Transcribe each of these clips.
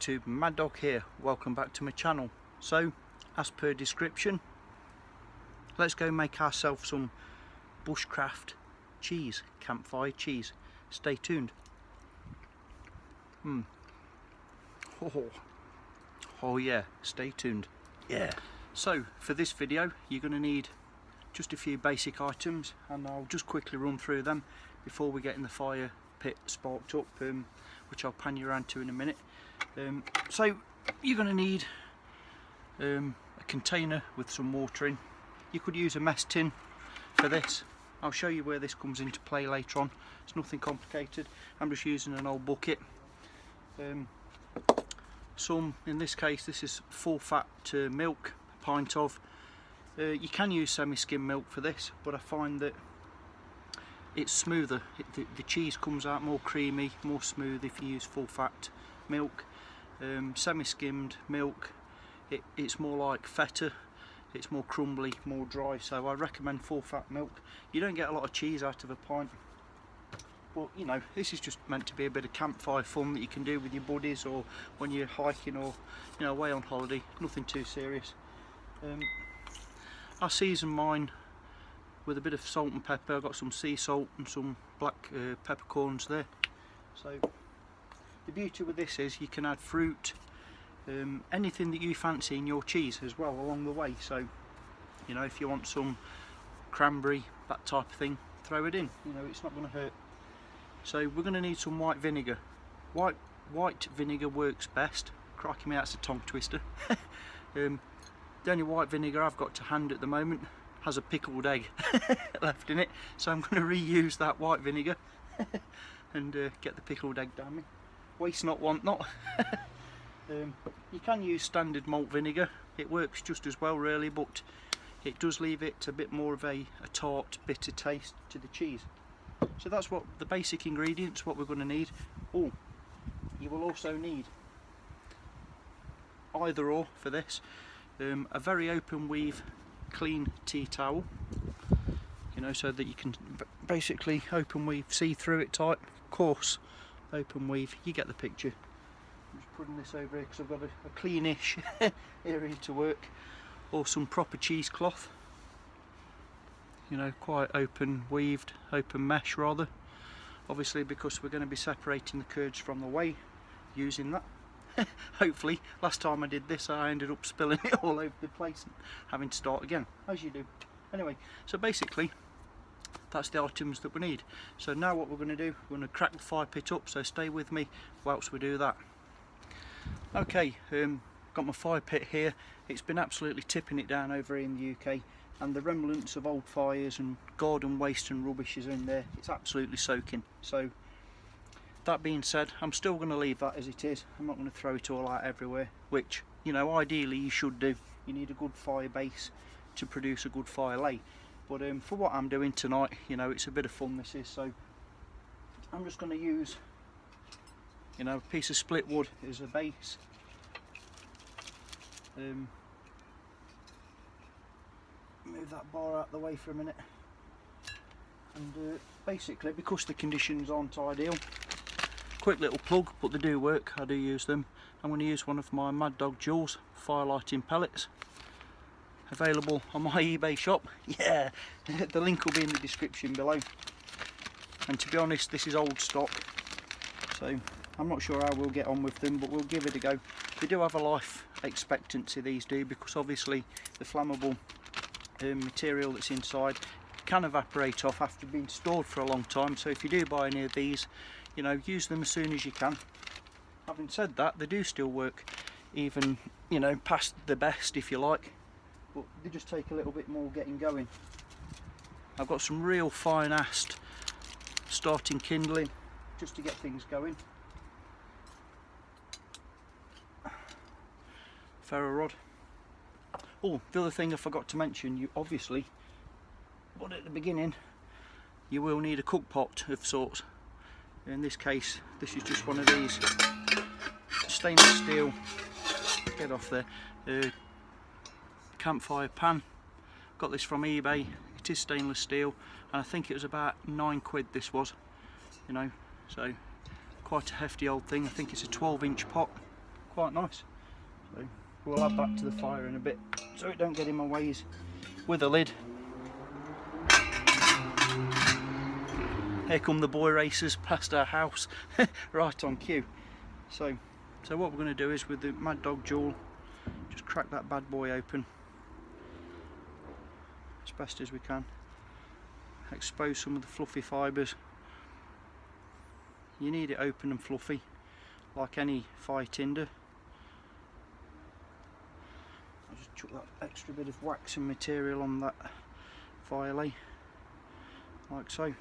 YouTube, Mad Dog here. Welcome back to my channel. So, as per description, let's go make ourselves some Bushcraft cheese, campfire cheese. Stay tuned. Oh yeah, stay tuned. Yeah. So, for this video, you're going to need just a few basic items, and I'll just quickly run through them before we get in the fire pit sparked up, which I'll pan you around to in a minute. So you're going to need a container with some water in. You could use a mess tin for this. I'll show you where this comes into play later on. It's nothing complicated. I'm just using an old bucket. In this case, this is full fat milk, a pint of. You can use semi-skim milk for this, but I find that it's smoother. The cheese comes out more creamy, more smooth if you use full fat milk. Semi-skimmed milk, it's more like feta. It's more crumbly, more dry, so I recommend full fat milk. You don't get a lot of cheese out of a pint, but you know, this is just meant to be a bit of campfire fun that you can do with your buddies, or when you're hiking, or you know, away on holiday. Nothing too serious. I season mine with a bit of salt and pepper. I've got some sea salt and some black peppercorns there. So the beauty with this is you can add fruit, anything that you fancy in your cheese as well along the way. So you know, if you want some cranberry, that type of thing, throw it in. You know, it's not going to hurt. So we're going to need some white vinegar. White vinegar works best. Crikey me, that's a tongue twister. The only white vinegar I've got to hand at the moment has a pickled egg left in it, so I'm going to reuse that white vinegar and get the pickled egg down me. Waste not, want not. You can use standard malt vinegar. It works just as well really, but it does leave it a bit more of a tart, bitter taste to the cheese. So that's what the basic ingredients, what we're going to need. Oh, you will also need either or for this. A very open weave clean tea towel, you know, so that you can basically open weave, see through it type, coarse open weave. You get the picture. I'm just putting this over here because I've got a cleanish area to work. Or some proper cheesecloth, you know, quite open weaved, open mesh rather, obviously because we're going to be separating the curds from the whey using that. Hopefully. Last time I did this I ended up spilling it all over the place and having to start again, as you do. Anyway, so basically that's the items that we need. So now what we're going to do, we're going to crack the fire pit up, so stay with me whilst we do that. Okay, got my fire pit here. It's been absolutely tipping it down over here in the UK, and the remnants of old fires and garden waste and rubbish is in there. It's absolutely soaking. So that being said, I'm still going to leave that as it is. I'm not going to throw it all out everywhere, which, you know, ideally you should do. You need a good fire base to produce a good fire lay. But for what I'm doing tonight, you know, it's a bit of fun this is, so I'm just going to use, you know, a piece of split wood as a base. Move that bar out the way for a minute. And basically, because the conditions aren't ideal, quick little plug, but they do work, I do use them. I'm going to use one of my Mad Dog Jules fire lighting pellets, available on my eBay shop. Yeah, the link will be in the description below. And to be honest, this is old stock, so I'm not sure how we'll get on with them, but we'll give it a go. They do have a life expectancy, these do, because obviously the flammable material that's inside can evaporate off after being stored for a long time. So if you do buy any of these, you know, use them as soon as you can. Having said that, they do still work, even, you know, past the best if you like, but they just take a little bit more getting going. I've got some real fine ast starting kindling just to get things going. Ferro rod. Oh, the other thing I forgot to mention, you obviously, but at the beginning, you will need a cook pot of sorts. In this case, this is just one of these stainless steel, get off there, campfire pan. Got this from eBay. It is stainless steel, and I think it was about £9 this was, you know, so quite a hefty old thing. I think it's a 12-inch pot, quite nice. So we'll add that to the fire in a bit so it don't get in my ways with a lid. Here come the boy racers past our house, right on cue. So what we're going to do is, with the Mad Dog Dual, just crack that bad boy open as best as we can. Expose some of the fluffy fibres. You need it open and fluffy, like any fire tinder. I'll just chuck that extra bit of waxing material on that fire lay, like so.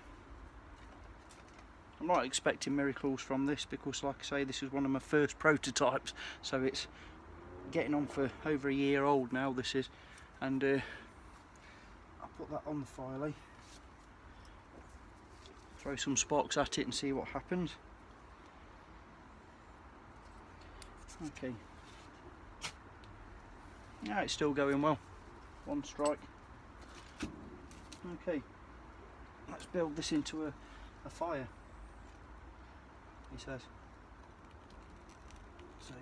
I'm not expecting miracles from this because, like I say, this is one of my first prototypes, so it's getting on for over a year old now, this is. And I'll put that on the fire lay, throw some sparks at it and see what happens. Okay, yeah, it's still going well, one strike. Okay, let's build this into a fire, he says. So,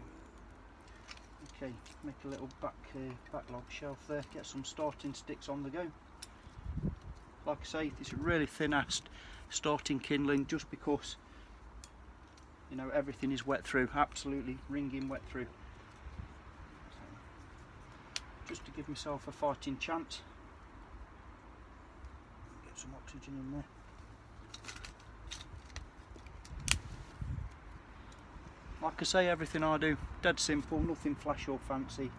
okay, make a little backlog shelf there, get some starting sticks on the go. Like I say, it's a really thin ass starting kindling, just because, you know, everything is wet through, absolutely ringing wet through. So, just to give myself a fighting chance. Get some oxygen in there. Like I say, everything I do, dead simple, nothing flash or fancy,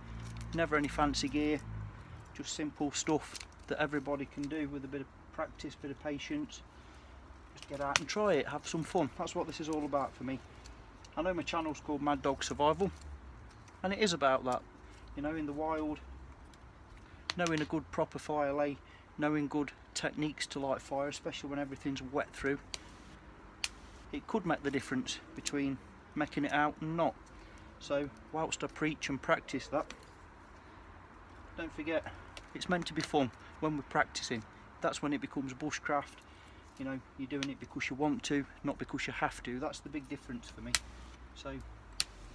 never any fancy gear, just simple stuff that everybody can do with a bit of practice, bit of patience. Just get out and try it, have some fun. That's what this is all about for me. I know my channel's called Mad Dog Survival, and it is about that, you know, in the wild, knowing a good proper fire lay, knowing good techniques to light fire, especially when everything's wet through. It could make the difference between making it out and not. So whilst I preach and practice that, don't forget, it's meant to be fun when we're practicing. That's when it becomes bushcraft. You know, you're doing it because you want to, not because you have to. That's the big difference for me. So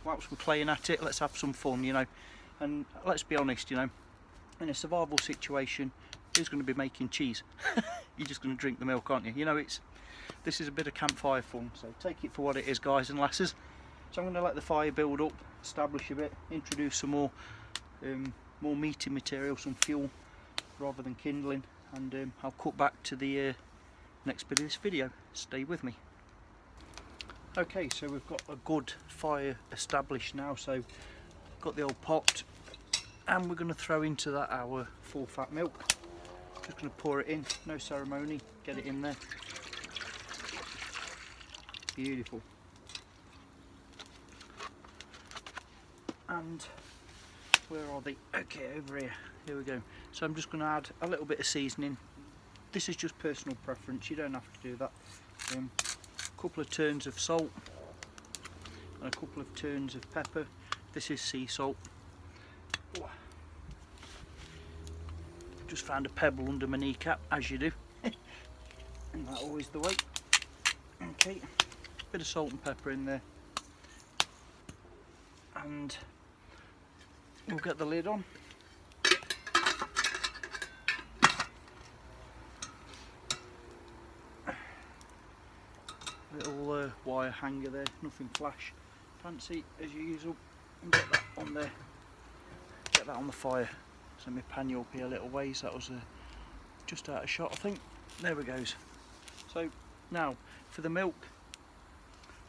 whilst we're playing at it, let's have some fun, you know. And let's be honest, you know, in a survival situation, who's going to be making cheese? You're just going to drink the milk, aren't you? You know, this is a bit of campfire fun, so take it for what it is, guys and lasses. So I'm going to let the fire build up, establish a bit, introduce some more meaty material, some fuel rather than kindling, and I'll cut back to the next bit of this video. Stay with me. Okay, so we've got a good fire established now, so got the old pot, and we're going to throw into that our full fat milk. Just going to pour it in, no ceremony, get it in there. Beautiful. And where are they? Okay, over here we go. So I'm just going to add a little bit of seasoning. This is just personal preference, you don't have to do that. A couple of turns of salt and a couple of turns of pepper. This is sea salt. Just found a pebble under my kneecap, as you do. And that's always the way. Okay, bit of salt and pepper in there, and we'll get the lid on. Little wire hanger there, nothing flash, fancy as usual, and get that on there, get that on the fire. So let me pan you up here a little ways, that was just out of shot I think. There we goes. So now for the milk,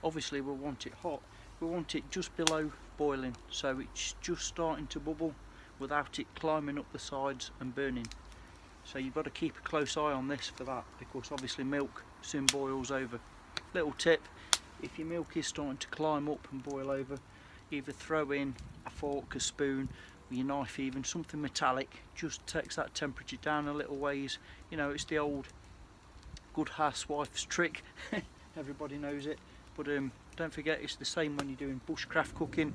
obviously we'll want it hot, we want it just below boiling, so it's just starting to bubble without it climbing up the sides and burning. So you've got to keep a close eye on this for that, because obviously milk soon boils over. Little tip, if your milk is starting to climb up and boil over, either throw in a fork, a spoon, or your knife even, something metallic, just takes that temperature down a little ways. You know, it's the old good housewife's trick, everybody knows it, but don't forget it's the same when you're doing bushcraft cooking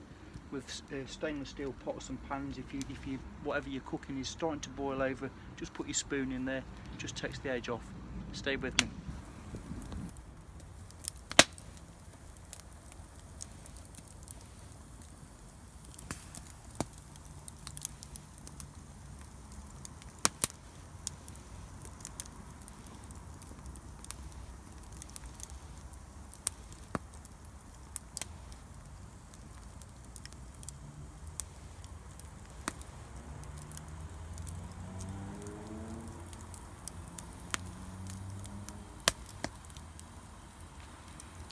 with stainless steel pots and pans. If you whatever you're cooking is starting to boil over, just put your spoon in there, just takes the edge off. Stay with me.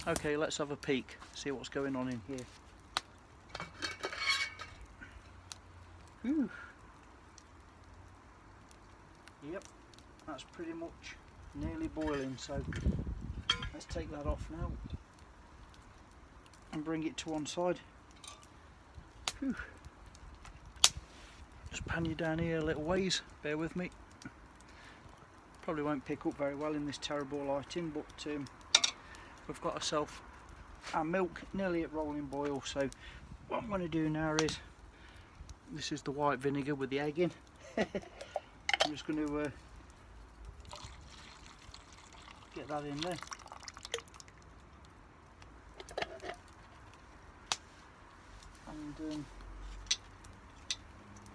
Okay, let's have a peek, see what's going on in here. Whew. Yep, that's pretty much nearly boiling, so let's take that off now and bring it to one side. Whew. Just pan you down here a little ways, bear with me. Probably won't pick up very well in this terrible lighting, but we've got ourselves our milk nearly at rolling boil. So what I'm going to do now is, this is the white vinegar with the egg in. I'm just going to get that in there. And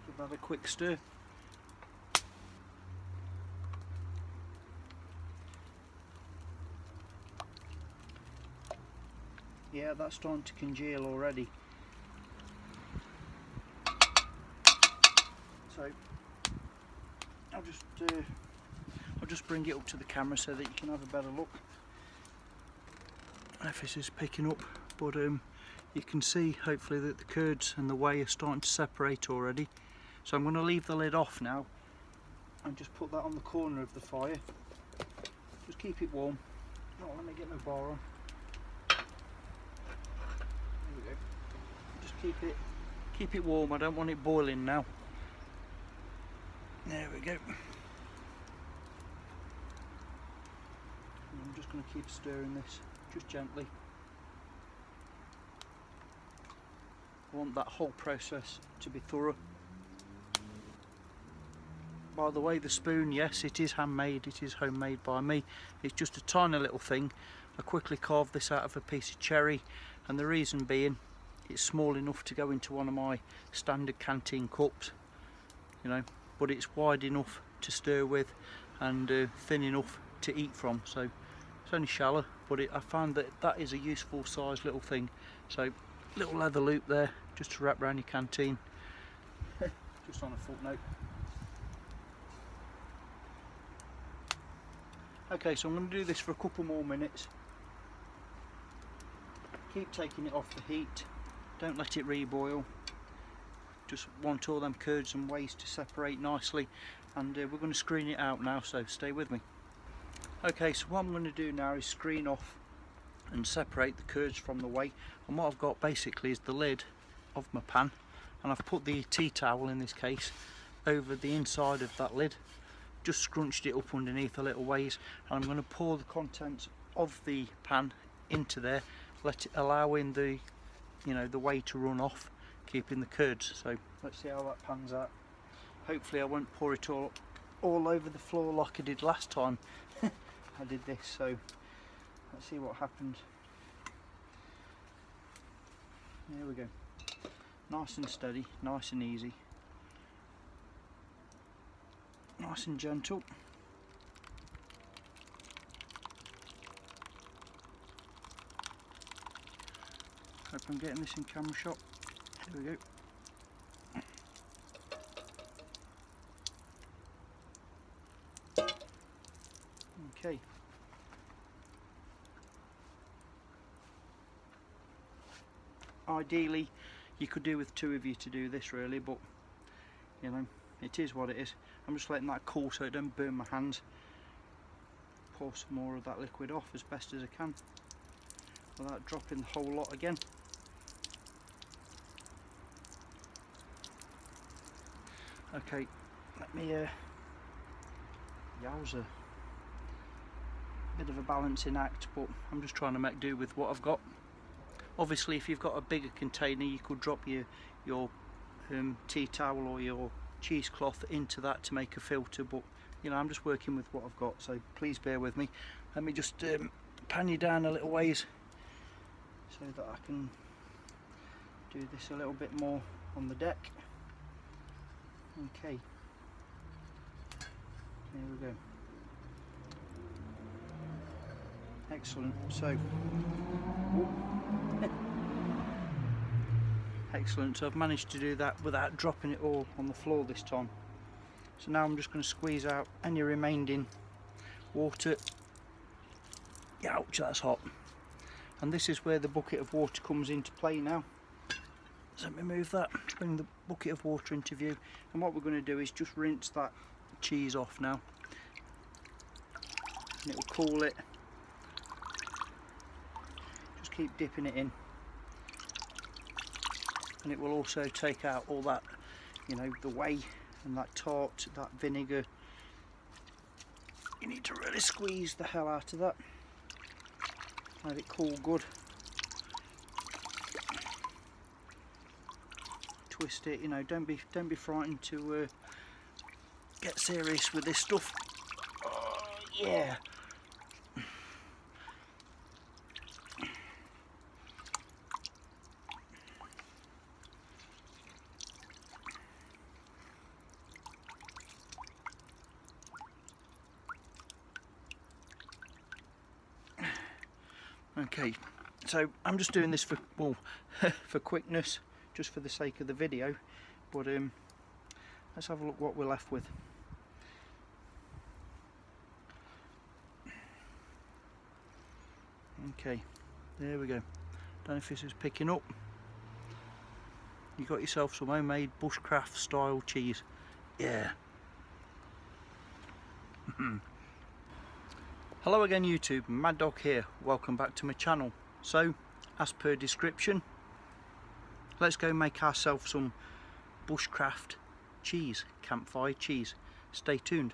give that a quick stir. Yeah, that's starting to congeal already. So I'll just bring it up to the camera so that you can have a better look. I don't know if this is picking up, but you can see hopefully that the curds and the whey are starting to separate already. So I'm going to leave the lid off now and just put that on the corner of the fire. Just keep it warm. Oh, let me get my bar on. There we go. Just keep it warm. I don't want it boiling now. There we go. And I'm just going to keep stirring this just gently. I want that whole process to be thorough. By the way, the spoon, yes, it is handmade, it is homemade by me. It's just a tiny little thing. I quickly carved this out of a piece of cherry, and the reason being, it's small enough to go into one of my standard canteen cups, you know, but it's wide enough to stir with and thin enough to eat from. So it's only shallow, but I found that is a useful size little thing. So little leather loop there just to wrap around your canteen. Just on a footnote. Okay, so I'm going to do this for a couple more minutes. Keep taking it off the heat, don't let it reboil. Just want all them curds and wheys to separate nicely, and we're going to screen it out now, so stay with me. Okay, so what I'm going to do now is screen off and separate the curds from the whey, and what I've got basically is the lid of my pan, and I've put the tea towel in this case over the inside of that lid, just scrunched it up underneath a little ways, and I'm going to pour the contents of the pan into there, allowing the the whey to run off, keeping the curds. So let's see how that pans out. Hopefully I won't pour it all over the floor like I did last time I did this, so let's see what happened. There we go. Nice and steady, nice and easy, nice and gentle. Hope I'm getting this in camera shot. There we go. Okay. Ideally you could do with two of you to do this really, but you know, it is what it is. I'm just letting that cool so it don't burn my hands. Pour some more of that liquid off as best as I can without dropping the whole lot again. Okay, let me yowza. Bit of a balancing act, but I'm just trying to make do with what I've got. Obviously if you've got a bigger container you could drop your tea towel or your cheesecloth into that to make a filter, but you know, I'm just working with what I've got, so please bear with me. Let me just pan you down a little ways so that I can do this a little bit more on the deck. Okay, here we go. Excellent. So excellent, so I've managed to do that without dropping it all on the floor this time. So now I'm just going to squeeze out any remaining water. Ouch, that's hot. And this is where the bucket of water comes into play now. So let me move that, bring the bucket of water into view. And what we're going to do is just rinse that cheese off now. And it will cool it. Just keep dipping it in. And it will also take out all that, you know, the whey and that tart, that vinegar. You need to really squeeze the hell out of that. Let it cool good. Twist it, you know, don't be frightened to get serious with this stuff. Oh, yeah. Okay, so I'm just doing this for, well, for quickness, just for the sake of the video, but let's have a look what we're left with. Okay, there we go. Don't know if this is picking up. You got yourself some homemade bushcraft style cheese. Yeah. Hello again YouTube, Mad Dog here, welcome back to my channel. So, as per description, let's go make ourselves some bushcraft cheese, campfire cheese. Stay tuned.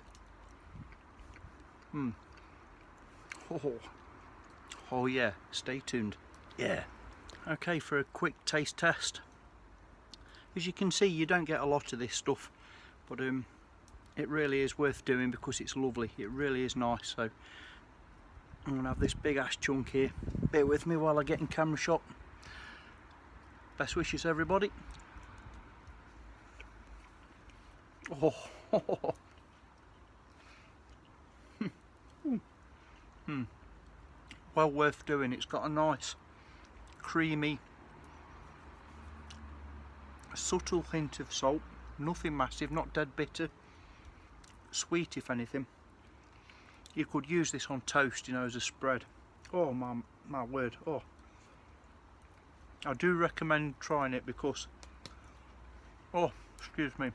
Oh yeah, stay tuned. Yeah. Okay, for a quick taste test. As you can see, you don't get a lot of this stuff, but it really is worth doing because it's lovely. It really is nice. So I'm going to have this big ass chunk here. Bear with me while I get in camera shot. Best wishes everybody. Oh. Well worth doing. It's got a nice creamy, subtle hint of salt, nothing massive, not dead bitter, sweet if anything. You could use this on toast, you know, as a spread. Oh my word. Oh, I do recommend trying it because, oh, excuse me,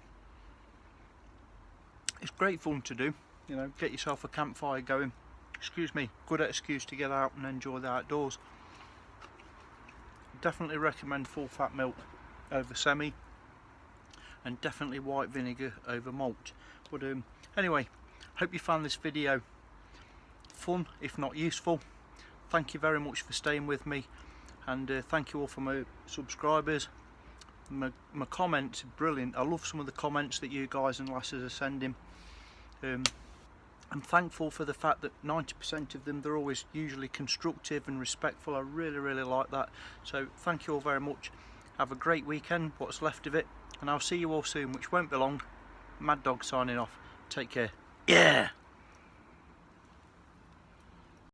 it's great fun to do. You know, get yourself a campfire going. Excuse me, good excuse to get out and enjoy the outdoors. Definitely recommend full fat milk over semi, and definitely white vinegar over malt. But anyway, hope you found this video fun, if not useful. Thank you very much for staying with me, and thank you all for my subscribers. My comments are brilliant. I love some of the comments that you guys and lasses are sending. I'm thankful for the fact that 90% of them, they're always usually constructive and respectful. I really like that. So thank you all very much. Have a great weekend, what's left of it, and I'll see you all soon, which won't be long. Mad Dog signing off. Take care. Yeah.